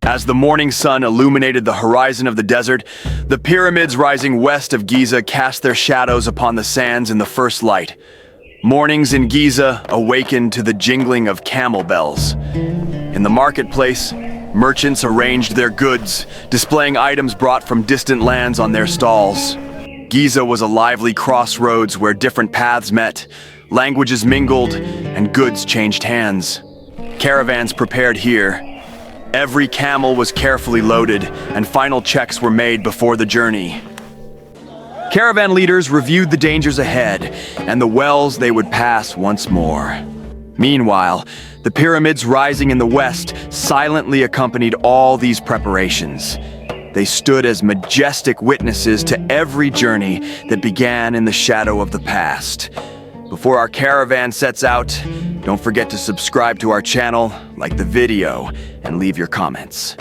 As the morning sun illuminated the horizon of the desert, the pyramids rising west of Giza cast their shadows upon the sands in the first light. Mornings in Giza awakened to the jingling of camel bells. In the marketplace, merchants arranged their goods, displaying items brought from distant lands on their stalls. Giza was a lively crossroads where different paths met, languages mingled, and goods changed hands. Caravans prepared here. Every camel was carefully loaded, and final checks were made before the journey. Caravan leaders reviewed the dangers ahead and the wells they would pass once more. Meanwhile, the pyramids rising in the west silently accompanied all these preparations. They stood as majestic witnesses to every journey that began in the shadow of the past. Before our caravan sets out, don't forget to subscribe to our channel, like the video, and leave your comments.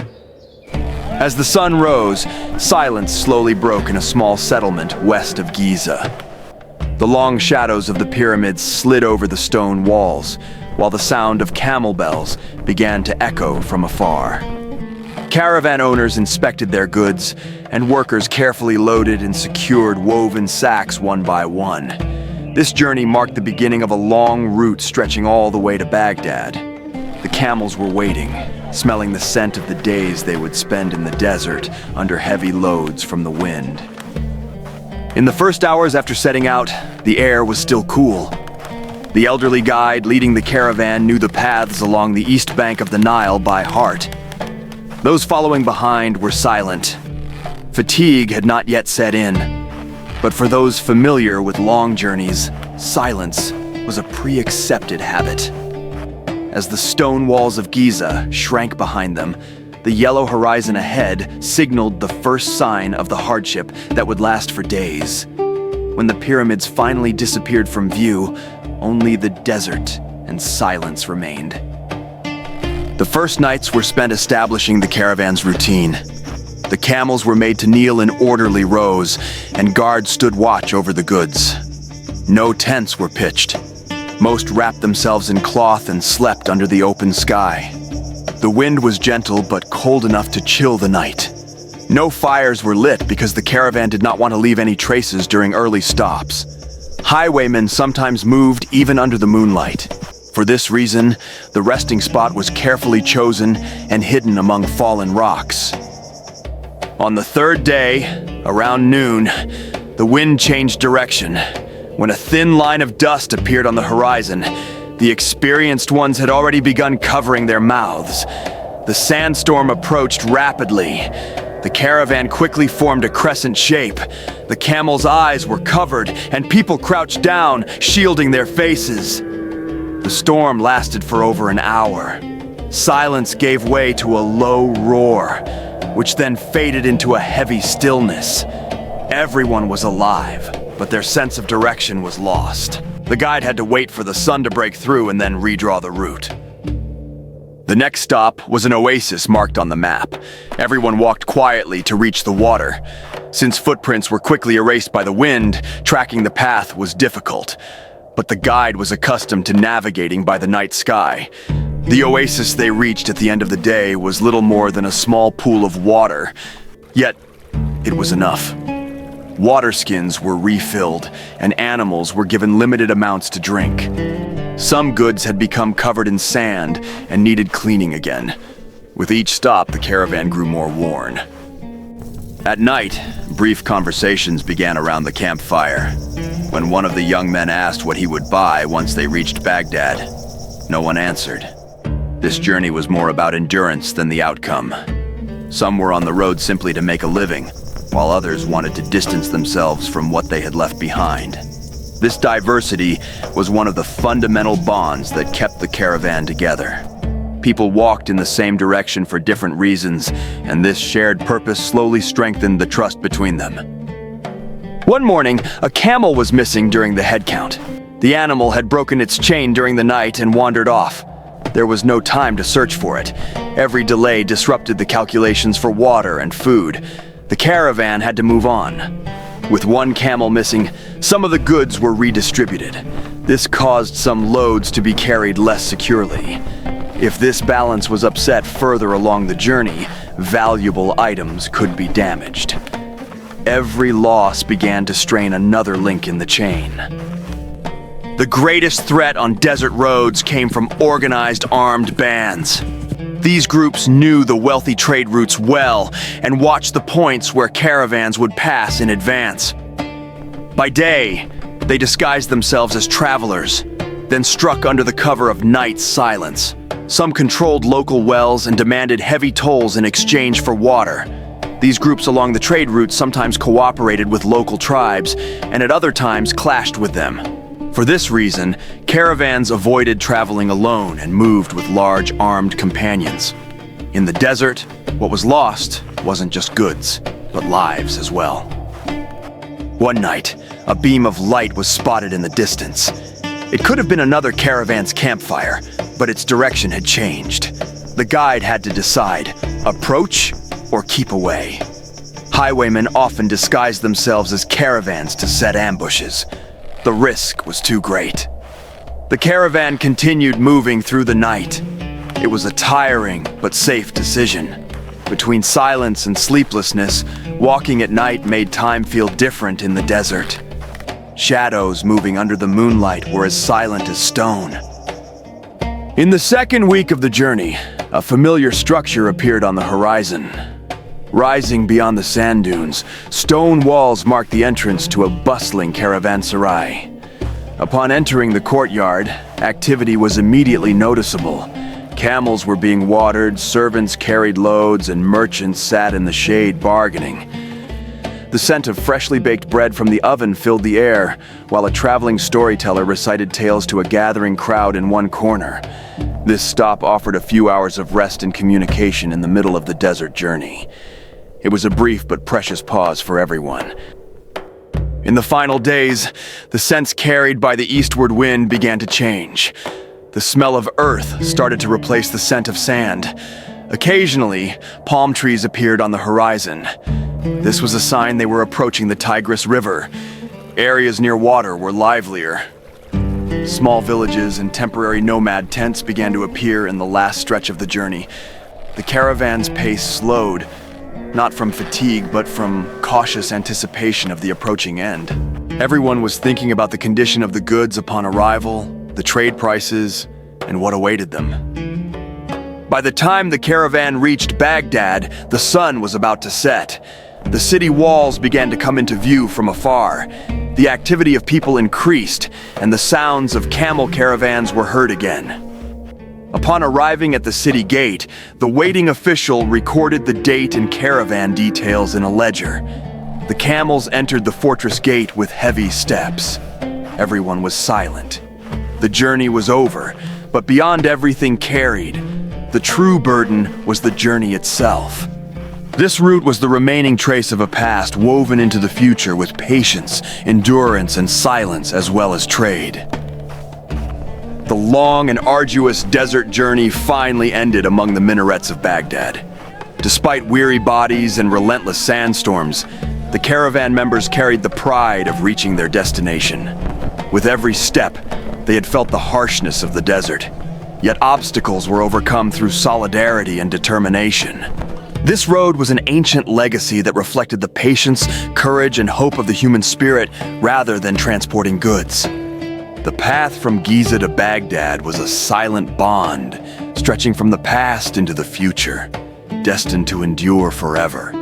As the sun rose, silence slowly broke in a small settlement west of Giza. The long shadows of the pyramids slid over the stone walls, while the sound of camel bells began to echo from afar. Caravan owners inspected their goods, and workers carefully loaded and secured woven sacks one by one. This journey marked the beginning of a long route stretching all the way to Baghdad. The camels were waiting, smelling the scent of the days they would spend in the desert under heavy loads from the wind. In the first hours after setting out, the air was still cool. The elderly guide leading the caravan knew the paths along the east bank of the Nile by heart. Those following behind were silent. Fatigue had not yet set in, but for those familiar with long journeys, silence was a pre-accepted habit. As the stone walls of Giza shrank behind them, the yellow horizon ahead signaled the first sign of the hardship that would last for days. When the pyramids finally disappeared from view, only the desert and silence remained. The first nights were spent establishing the caravan's routine. The camels were made to kneel in orderly rows, and guards stood watch over the goods. No tents were pitched. Most wrapped themselves in cloth and slept under the open sky. The wind was gentle but cold enough to chill the night. No fires were lit because the caravan did not want to leave any traces during early stops. Highwaymen sometimes moved even under the moonlight. For this reason, the resting spot was carefully chosen and hidden among fallen rocks. On the third day, around noon, the wind changed direction. When a thin line of dust appeared on the horizon, the experienced ones had already begun covering their mouths. The sandstorm approached rapidly. The caravan quickly formed a crescent shape. The camels' eyes were covered, and people crouched down, shielding their faces. The storm lasted for over an hour. Silence gave way to a low roar, which then faded into a heavy stillness. Everyone was alive, but their sense of direction was lost. The guide had to wait for the sun to break through and then redraw the route. The next stop was an oasis marked on the map. Everyone walked quietly to reach the water. Since footprints were quickly erased by the wind, tracking the path was difficult. But the guide was accustomed to navigating by the night sky. The oasis they reached at the end of the day was little more than a small pool of water. Yet, it was enough. Water skins were refilled, and animals were given limited amounts to drink. Some goods had become covered in sand and needed cleaning again. With each stop, the caravan grew more worn. At night, brief conversations began around the campfire. When one of the young men asked what he would buy once they reached Baghdad, no one answered. This journey was more about endurance than the outcome. Some were on the road simply to make a living, while others wanted to distance themselves from what they had left behind. This diversity was one of the fundamental bonds that kept the caravan together. People walked in the same direction for different reasons, and this shared purpose slowly strengthened the trust between them. One morning, a camel was missing during the head count. The animal had broken its chain during the night and wandered off. There was no time to search for it. Every delay disrupted the calculations for water and food. The caravan had to move on. With one camel missing, some of the goods were redistributed. This caused some loads to be carried less securely. If this balance was upset further along the journey, valuable items could be damaged. Every loss began to strain another link in the chain. The greatest threat on desert roads came from organized armed bands. These groups knew the wealthy trade routes well and watched the points where caravans would pass in advance. By day, they disguised themselves as travelers, then struck under the cover of night's silence. Some controlled local wells and demanded heavy tolls in exchange for water. These groups along the trade routes sometimes cooperated with local tribes and at other times clashed with them. For this reason, caravans avoided traveling alone and moved with large armed companions. In the desert, what was lost wasn't just goods, but lives as well. One night, a beam of light was spotted in the distance. It could have been another caravan's campfire, but its direction had changed. The guide had to decide, approach or keep away. Highwaymen often disguised themselves as caravans to set ambushes. The risk was too great. The caravan continued moving through the night. It was a tiring but safe decision. Between silence and sleeplessness, walking at night made time feel different in the desert. Shadows moving under the moonlight were as silent as stone. In the second week of the journey, a familiar structure appeared on the horizon. Rising beyond the sand dunes, stone walls marked the entrance to a bustling caravanserai. Upon entering the courtyard, activity was immediately noticeable. Camels were being watered, servants carried loads, and merchants sat in the shade bargaining. The scent of freshly baked bread from the oven filled the air, while a traveling storyteller recited tales to a gathering crowd in one corner. This stop offered a few hours of rest and communication in the middle of the desert journey. It was a brief but precious pause for everyone. In the final days, the scents carried by the eastward wind began to change. The smell of earth started to replace the scent of sand. Occasionally, palm trees appeared on the horizon. This was a sign they were approaching the Tigris River. Areas near water were livelier. Small villages and temporary nomad tents began to appear in the last stretch of the journey. The caravan's pace slowed, not from fatigue, but from cautious anticipation of the approaching end. Everyone was thinking about the condition of the goods upon arrival, the trade prices, and what awaited them. By the time the caravan reached Baghdad, the sun was about to set. The city walls began to come into view from afar. The activity of people increased, and the sounds of camel caravans were heard again. Upon arriving at the city gate, the waiting official recorded the date and caravan details in a ledger. The camels entered the fortress gate with heavy steps. Everyone was silent. The journey was over, but beyond everything carried, the true burden was the journey itself. This route was the remaining trace of a past woven into the future with patience, endurance, and silence as well as trade. The long and arduous desert journey finally ended among the minarets of Baghdad. Despite weary bodies and relentless sandstorms, the caravan members carried the pride of reaching their destination. With every step, they had felt the harshness of the desert, yet obstacles were overcome through solidarity and determination. This road was an ancient legacy that reflected the patience, courage, and hope of the human spirit rather than transporting goods. The path from Giza to Baghdad was a silent bond, stretching from the past into the future, destined to endure forever.